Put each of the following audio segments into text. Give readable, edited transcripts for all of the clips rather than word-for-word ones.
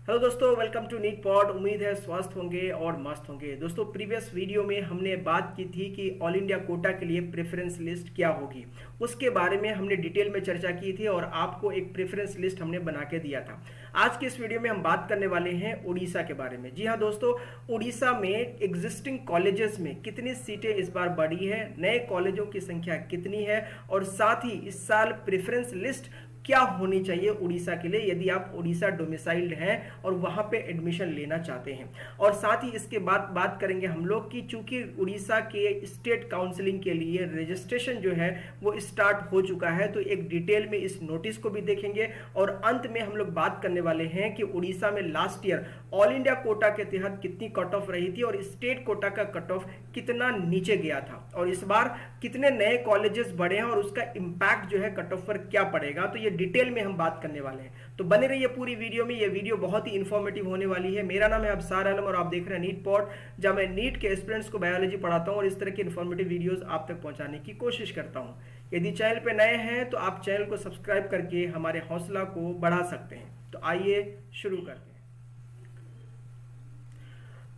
Hello दोस्तों, welcome to NEET pod. उम्मीद है स्वस्थ होंगे और मस्त होंगे। दोस्तों, प्रीवियस वीडियो में हमने बात की थी कि ऑल इंडिया कोटा के लिए प्रेफरेंस लिस्ट क्या होगी। उसके बारे में हमने डिटेल में चर्चा की थी और आपको एक प्रेफरेंस लिस्ट हमने बना के दिया था। आज के इस वीडियो में हम बात करने वाले हैं उड़ीसा के बारे में। जी हाँ दोस्तों, उड़ीसा में एग्जिस्टिंग कॉलेजेस में कितनी सीटें इस बार बढ़ी है, नए कॉलेजों की संख्या कितनी है और साथ ही इस साल प्रेफरेंस लिस्ट क्या होनी चाहिए उड़ीसा के लिए यदि आप उड़ीसा डोमिसाइल्ड हैं और वहां पे एडमिशन लेना चाहते हैं। और साथ ही इसके बाद बात करेंगे हम लोग कि चूंकि उड़ीसा के स्टेट काउंसलिंग के लिए रजिस्ट्रेशन जो है वो स्टार्ट हो चुका है, तो एक डिटेल में इस नोटिस को भी देखेंगे और अंत में हम लोग बात करने वाले हैं कि उड़ीसा में last year all India quota के तहत कितनी कट ऑफ रही थी और स्टेट कोटा का कट ऑफ कितना नीचे गया था और इस बार कितने नए कॉलेजेस बढ़े हैं और उसका इंपैक्ट जो है कट ऑफ पर क्या पड़ेगा। तो ये डिटेल में हम बात करने वाले हैं, तो बने रहिए पूरी वीडियो में। ये वीडियो बहुत ही इंफॉर्मेटिव होने वाली है। मेरा नाम है अब्सार आलम और आप देख रहे हैं नीट पॉड, जहां मैं नीट के स्टूडेंट्स को बायोलॉजी पढ़ाता हूं और इस तरह की इंफॉर्मेटिव वीडियोस आप तक पहुंचाने की कोशिश करता हूं। यदि चैनल पे नए हैं तो आप चैनल को सब्सक्राइब करके हमारे हौसला को बढ़ा सकते हैं। तो आइए शुरू करते हैं।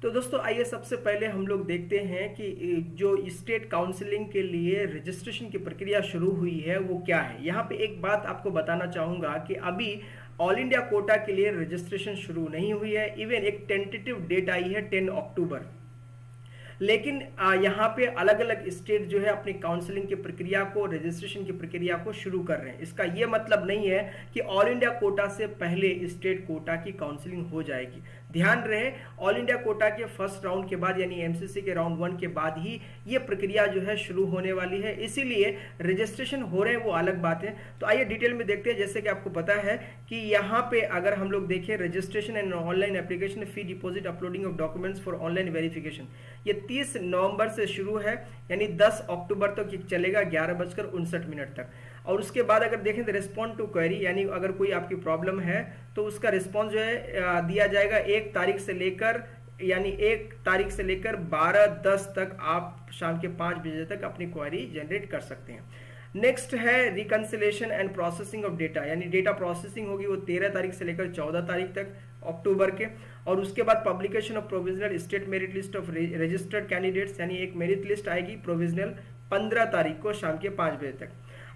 तो दोस्तों आइए सबसे पहले हम लोग देखते हैं कि जो स्टेट काउंसलिंग के लिए रजिस्ट्रेशन की प्रक्रिया शुरू हुई है वो क्या है। यहाँ पे एक बात आपको बताना चाहूँगा कि अभी ऑल इंडिया कोटा के लिए रजिस्ट्रेशन शुरू नहीं हुई है। इवन एक टेंटेटिव डेट आई है 10 अक्टूबर, लेकिन यहाँ पे अलग अलग स्टेट जो है अपनी काउंसलिंग की प्रक्रिया को, रजिस्ट्रेशन की प्रक्रिया को शुरू कर रहे हैं। इसका ये मतलब नहीं है कि ऑल इंडिया कोटा से पहले स्टेट कोटा की काउंसलिंग हो जाएगी। ध्यान रहे, ऑल इंडिया कोटा के फर्स्ट राउंड के बाद यानी एमसीसी के राउंड 1 के बाद ही ये प्रक्रिया जो है शुरू होने वाली है, इसीलिए रजिस्ट्रेशन हो रहे हैं वो अलग बात है। तो आइए डिटेल में देखते हैं। जैसे कि आपको पता है कि यहाँ पे अगर हम लोग देखें, registration and online application fee deposit uploading of documents for online verification, ये 30 नवंबर से शुरू है यानी 10 अक्टूबर तक तो चलेगा 11:59 तक। और उसके बाद अगर देखें तो रिस्पॉन्ड टू क्वेरी यानी अगर कोई आपकी प्रॉब्लम है तो उसका रिस्पॉन्स जो है दिया जाएगा 1 तारीख से लेकर 12/10 तक आप शाम के 5 बजे तक अपनी क्वेरी जनरेट कर सकते हैं। नेक्स्ट है reconciliation and processing of data, यानी डेटा प्रोसेसिंग होगी वो 13 तारीख से लेकर 14 तारीख तक अक्टूबर के। और उसके बाद publication of provisional state merit list of registered candidates, यानी एक मेरिट लिस्ट आएगी प्रोविजनल 15 तारीख को शाम के 5 बजे तक।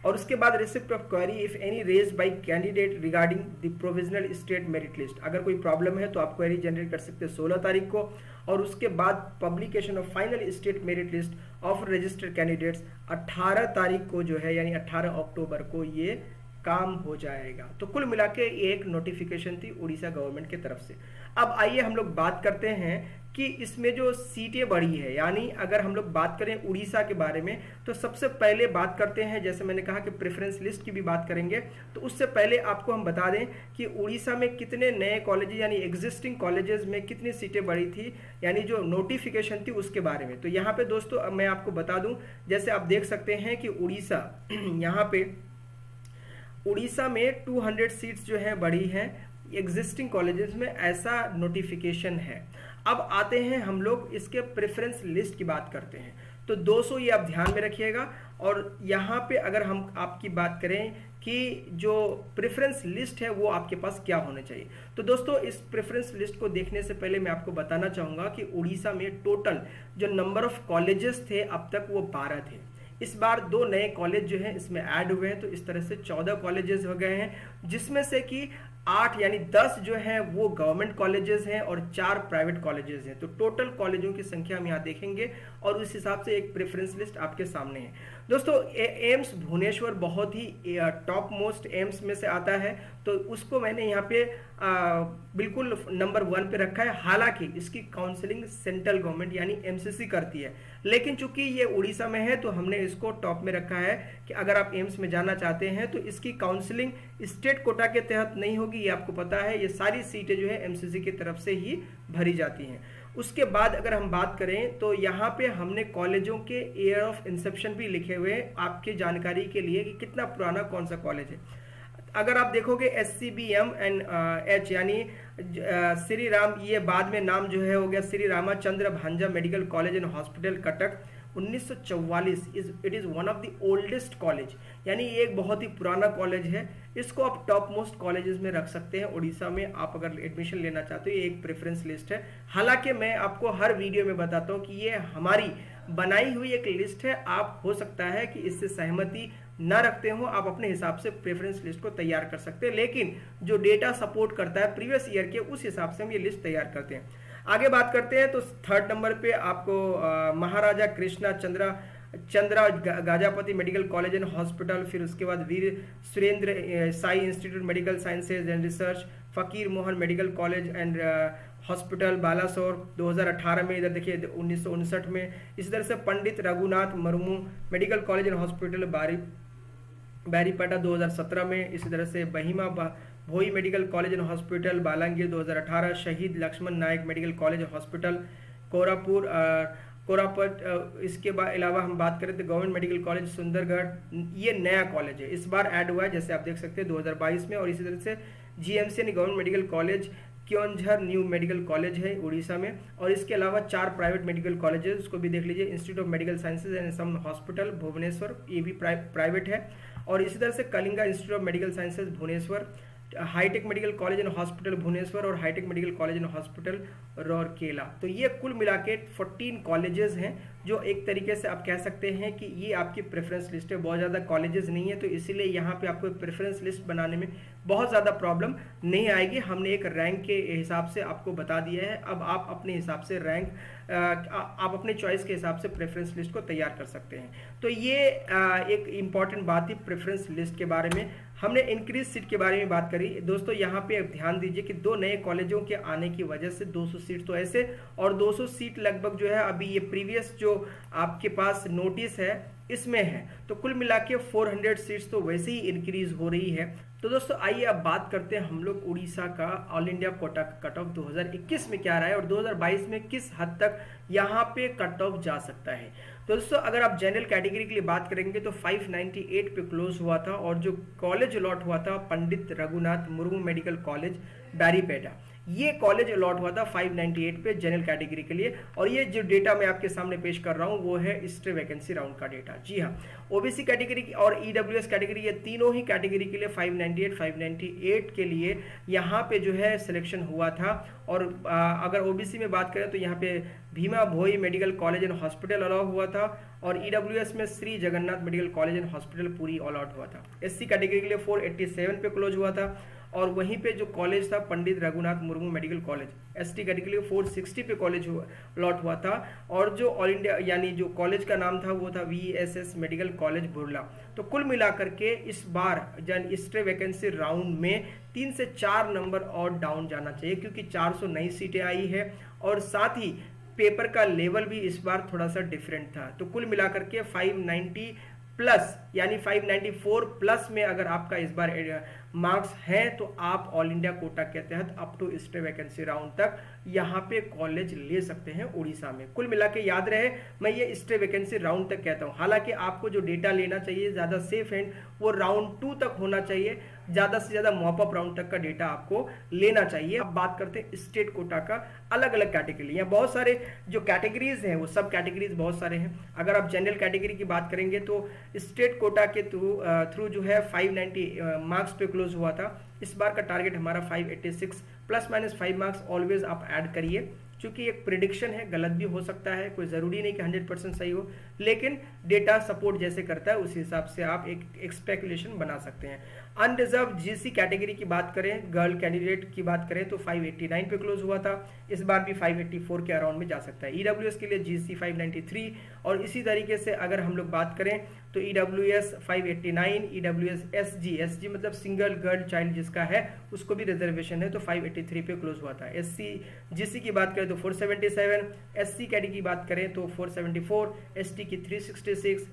और उसके बाद receipt of query if any raised bye candidate regarding the provisional state merit list, अगर कोई प्रॉब्लम है तो आप क्वेरी जनरेट कर सकते हैं 16 तारीख को। और उसके बाद publication of final state merit list of registered candidates 18 तारीख को जो है यानी 18 अक्टूबर को ये काम हो जाएगा। तो कुल मिला के एक नोटिफिकेशन थी उड़ीसा गवर्नमेंट की तरफ से। अब आइए हम लोग बात करते हैं कि इसमें जो सीटें बढ़ी है, यानी अगर हम लोग बात करें उड़ीसा के बारे में तो सबसे पहले बात करते हैं, जैसे मैंने कहा कि प्रेफरेंस लिस्ट की भी बात करेंगे। तो उससे पहले आपको हम बता दें कि उड़ीसा में कितने नए कॉलेजेस यानी एग्जिस्टिंग कॉलेजेस में कितनी सीटें बढ़ी थी, यानी जो नोटिफिकेशन थी उसके बारे में। तो यहाँ पे दोस्तों मैं आपको बता दूं, जैसे आप देख सकते हैं कि उड़ीसा यहाँ पे उड़ीसा में 200 सीट्स जो है बढ़ी हैं एग्जिस्टिंग कॉलेजेस में, ऐसा नोटिफिकेशन है। अब आते हैं हम लोग इसके प्रेफरेंस लिस्ट की बात करते हैं। तो 200 ये आप ध्यान में रखिएगा। और यहाँ पे अगर हम आपकी बात करें कि जो प्रेफरेंस लिस्ट है वो आपके पास क्या होना चाहिए, तो दोस्तों इस प्रेफरेंस लिस्ट को देखने से पहले मैं आपको बताना चाहूँगा कि उड़ीसा में टोटल जो नंबर ऑफ कॉलेजेस थे अब तक वो 12 थे। इस बार 2 नए कॉलेज जो है इसमें ऐड हुए हैं, तो इस तरह से 14 कॉलेजेस हो गए हैं, जिसमें से कि 8 यानी 10 जो है वो गवर्नमेंट कॉलेजेस हैं और 4 प्राइवेट कॉलेजेस हैं। तो टोटल कॉलेजों की संख्या हम यहाँ देखेंगे और उस हिसाब से एक प्रेफरेंस लिस्ट आपके सामने है। दोस्तों एम्स भुवनेश्वर बहुत ही टॉप मोस्ट एम्स में से आता है, तो उसको मैंने यहाँ पे बिल्कुल नंबर 1 पे रखा है। हालांकि इसकी काउंसलिंग सेंट्रल गवर्नमेंट यानी एमसीसी करती है, लेकिन चूंकि ये उड़ीसा में है तो हमने इसको टॉप में रखा है कि अगर आप एम्स में जाना चाहते हैं तो इसकी काउंसलिंग स्टेट कोटा के तहत नहीं होगी, ये आपको पता है। ये सारी सीटें जो है एमसीसी की तरफ से ही भरी जाती हैं। उसके बाद अगर हम बात करें तो यहाँ पे हमने कॉलेजों के ईयर ऑफ इंसेप्शन भी लिखे हुए हैं आपकी जानकारी के लिए कि कितना पुराना कौन सा कॉलेज है। अगर आप देखोगे SCBM एंड H यानी श्री राम, ये बाद में नाम जो है हो गया श्री रामाचंद्र भांजा medical college and hospital Cuttack, 1944 it is one of the oldest college, यानी ये एक बहुत ही पुराना कॉलेज है। इसको आप टॉप मोस्ट कॉलेजेस में रख सकते हैं उड़ीसा में। आप अगर एडमिशन लेना चाहते हो, ये एक प्रेफरेंस लिस्ट है। हालांकि मैं आपको हर वीडियो में बताता हूँ कि ये हमारी बनाई हुई एक लिस्ट है। आप हो सकता है कि इससे सहमति ना रखते हो, आप अपने हिसाब से प्रेफरेंस लिस्ट को तैयार कर सकते हैं, लेकिन जो डेटा सपोर्ट करता है प्रीवियस ईयर के, उस हिसाब से हम ये लिस्ट तैयार करते हैं। आगे बात करते हैं तो थर्ड नंबर पे आपको Maharaja Krishna Chandra Gajapati medical college and hospital, फिर उसके बाद Veer Surendra Sai institute medical sciences and research, Fakir Mohan medical college and hospital Balasore 2018 में, इधर देखिए 1959 में। इसी तरह से Pandit Raghunath Murmu medical college and hospital Baripada 2017 में। इसी तरह से Bhima Bhoi medical college and hospital Balangir 2018, Shaheed Laxman Nayak medical college and hospital Koraput. इसके अलावा हम बात करें तो गवर्नमेंट मेडिकल कॉलेज सुंदरगढ़, ये नया कॉलेज है, इस बार ऐड हुआ है, जैसे आप देख सकते हैं 2022 में। और इसी तरह से जीएमसी यानी government medical college Keonjhar new medical college है उड़ीसा में। और इसके अलावा 4 प्राइवेट मेडिकल कॉलेजेस, उसको भी देख लीजिए, institute of medical sciences and SUM hospital Bhubaneswar, ये भी प्राइवेट है। और इसी तरह से Kalinga institute of medical sciences Bhubaneswar, hi tech medical college and hospital Bhubaneswar और hi tech medical college and hospital Rourkela. तो ये कुल मिला के 14 कॉलेजेस हैं, जो एक तरीके से आप कह सकते हैं कि ये आपकी प्रेफरेंस लिस्ट है। बहुत ज़्यादा कॉलेजेस नहीं है, तो इसीलिए यहाँ पे आपको प्रेफरेंस लिस्ट बनाने में बहुत ज़्यादा प्रॉब्लम नहीं आएगी। हमने एक रैंक के हिसाब से आपको बता दिया है। अब आप अपने हिसाब से रैंक आप अपने चॉइस के हिसाब से प्रेफरेंस लिस्ट को तैयार कर सकते हैं। तो ये एक इम्पॉर्टेंट बात थी प्रेफरेंस लिस्ट के बारे में। हमने इंक्रीज सीट के बारे में बात करी। दोस्तों यहाँ पे ध्यान दीजिए कि 2 नए कॉलेजों के आने की वजह से 200 सीट तो ऐसे, और 200 सीट लगभग जो है अभी ये प्रीवियस जो आपके पास नोटिस है इसमें है, तो कुल मिला के 400 सीट्स तो वैसे ही इंक्रीज हो रही है। तो दोस्तों आइए अब बात करते हैं हम लोग उड़ीसा का all India quota cut off 2021 में क्या रहा है और 2022 में किस हद तक यहाँ पे कट ऑफ जा सकता है। तो दोस्तों अगर आप जनरल कैटेगरी के लिए बात करेंगे तो 598 पे क्लोज हुआ था, और जो कॉलेज अलॉट हुआ था पंडित रघुनाथ मुर्मू मेडिकल कॉलेज बैरीपेटा, ये कॉलेज अलॉट हुआ था 598 पे जनरल कैटेगरी के लिए। और ये जो डेटा मैं आपके सामने पेश कर रहा हूँ वो है स्टे वैकेंसी राउंड का डेटा। जी हाँ, ओबीसी कैटेगरी और ईडब्ल्यूएस कैटेगरी, ये तीनों ही कैटेगरी के लिए 598 के लिए यहाँ पे जो है सिलेक्शन हुआ था। और अगर ओबीसी में बात करें तो यहाँ पे Bhima Bhoi medical college and hospital allow हुआ था, और ईडब्ल्यूएस में Shri Jagannath medical college and hospital Puri allot हुआ था। एससी कैटेगरी के लिए 487 पे क्लोज हुआ था, और वहीं पे जो कॉलेज था Pandit Raghunath Murmu medical college, ST category के लिए 460 पे कॉलेज अलॉट हुआ था। और जो ऑल इंडिया यानी जो कॉलेज का नाम था वो था वीएसएस मेडिकल कॉलेज बुरला। तो कुल मिलाकर के इस बार जन स्टे वैकेंसी राउंड में 3 से 4 नंबर और डाउन जाना चाहिए, क्योंकि 400 नई सीटें आई है, और साथ ही पेपर का लेवल भी इस बार थोड़ा सा डिफरेंट था। तो कुल मिलाकर के 590 प्लस यानी 594 प्लस में अगर आपका इस बार मार्क्स हैं तो आप ऑल इंडिया कोटा के तहत up to stray vacancy round तक यहाँ पे कॉलेज ले सकते हैं उड़ीसा में। कुल मिला के याद रहे, मैं ये स्टे वैकेंसी राउंड तक कहता हूँ। हालांकि आपको जो डेटा लेना चाहिए ज़्यादा सेफ एंड वो राउंड 2 तक होना चाहिए, ज़्यादा से ज़्यादा मॉपअप राउंड तक का डेटा आपको लेना चाहिए। अब बात करते हैं स्टेट कोटा का अलग अलग कैटेगरी। यहाँ बहुत सारे जो कैटेगरीज हैं वो सब कैटेगरीज बहुत सारे हैं। अगर आप जनरल कैटेगरी की बात करेंगे तो स्टेट कोटा के थ्रू जो है 590 मार्क्स पे क्लोज हुआ था। इस बार का टारगेट हमारा 586 प्लस माइनस 5 मार्क्स ऑलवेज आप ऐड करिए, क्योंकि एक प्रिडिक्शन है, गलत भी हो सकता है, कोई ज़रूरी नहीं कि 100% सही हो, लेकिन डेटा सपोर्ट जैसे करता है उस हिसाब से आप एक स्पेकुलेशन बना सकते हैं। अनरिजर्व जीसी कैटेगरी की बात करें, गर्ल कैंडिडेट की बात करें तो 589 पे क्लोज हुआ था। इस बार भी 584 के अराउंड में जा सकता है। ईडब्ल्यूएस के लिए जीसी 593, और इसी तरीके से अगर हम लोग बात करें तो ईडब्ल्यूएस 589, ईडब्ल्यूएस एसजी मतलब सिंगल गर्ल चाइल्ड जिसका है उसको भी रिजर्वेशन है तो 583 पे क्लोज हुआ था। एससी जीसी की बात करें तो 477, एससी कैटेगरी की बात करें तो 474, एसटी की 366,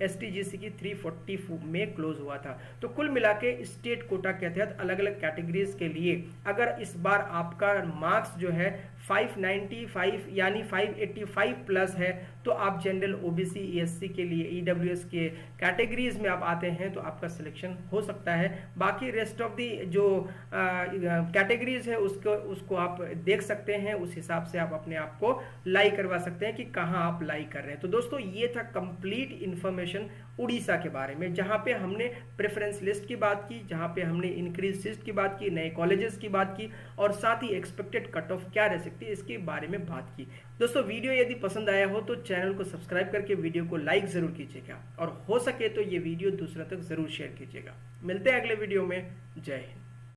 एसटी जीसी की 340 में क्लोज हुआ था। तो कुल मिला के स्टेट कोटा के तहत अलग अलग कैटेगरीज के लिए अगर इस बार आपका मार्क्स जो है 595 यानी 585 प्लस है तो आप जनरल ओबीसी एससी के लिए, EWS के कैटेगरीज में आप आते हैं तो आपका सिलेक्शन हो सकता है। बाकी रेस्ट ऑफ दी जो कैटेगरीज है उसको आप देख सकते हैं, उस हिसाब से आप अपने आप को लाई करवा सकते हैं कि कहाँ आप लाई कर रहे हैं। तो दोस्तों ये था कंप्लीट इंफॉर्मेशन उड़ीसा के बारे में, जहाँ पे हमने प्रेफरेंस लिस्ट की बात की, जहाँ पे हमने इंक्रीज लिस्ट की बात की, नए कॉलेजेस की बात की, और साथ ही एक्सपेक्टेड कट ऑफ क्या रह सकती है इसके बारे में बात की। दोस्तों वीडियो यदि पसंद आया हो तो चैनल को सब्सक्राइब करके वीडियो को लाइक जरूर कीजिएगा, और हो सके तो ये वीडियो दूसरों तक जरूर शेयर कीजिएगा। मिलते हैं अगले वीडियो में। जय हिंद।